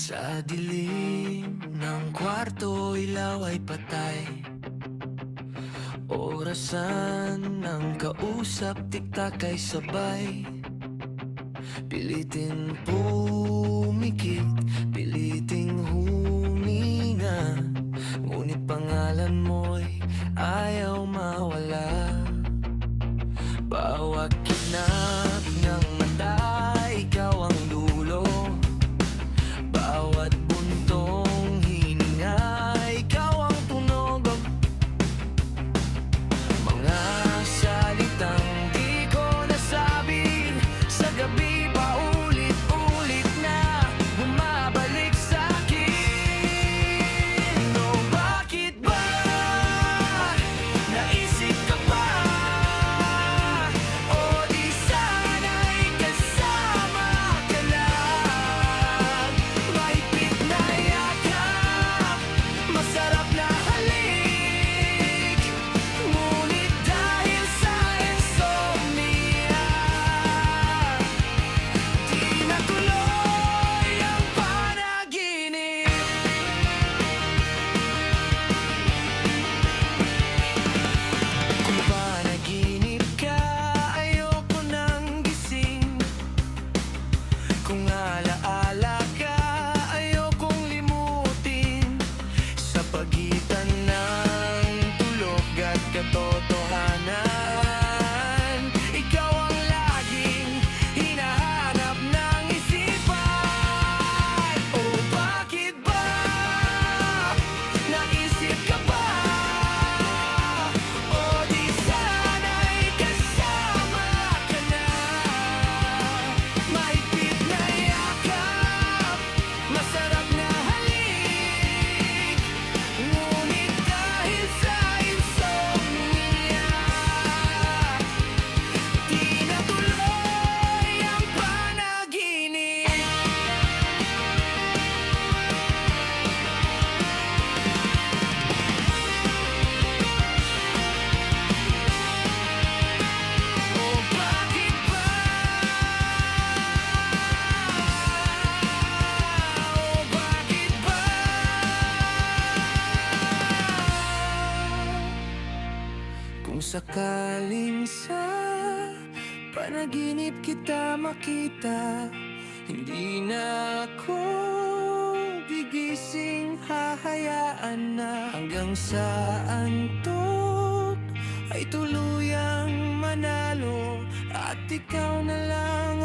Sa dilim ng kwarto, ilaw ay patay. Orasan ng kausap, tiktak ay sabay. Pilitin pumikit, piliting huminga, ngunit pangalan mo'y ayaw mawala. Bawat kinap ng mata, ikaw ang dulo. Bawat buntong hininga, ikaw ang tunog. Mga salitang di ko nasabi sa gabi, paulit-ulit na bumabalik sa'kin. Oh, bakit ba naisip ka pa? O di sana'y kasama ka lang. Mahigpit na yakap, masarap na halik, ngunit dahil sa insomnia, di natuloy ang panaginip. Kung panaginip ka, ayoko nang gising. Kung alaala ka, ayokong limutin. Sa pagitan ng tulog at katotohanan, ikaw ang laging hinahanap ng isipan. Oh, bakit ba naisip ka pa? O di sana'y kasama ka na. Mahigpit na yakap, masarap na halik, ngunit dahil sa insomnia, di natuloy ang panaginip. Oh, bakit ba? Oh, bakit ba? Kung sakaling sa panaginip kita makita, hindi na ako gigising, hahayaan na hanggang sa antok ay tuluyang manalo, at ikaw na lang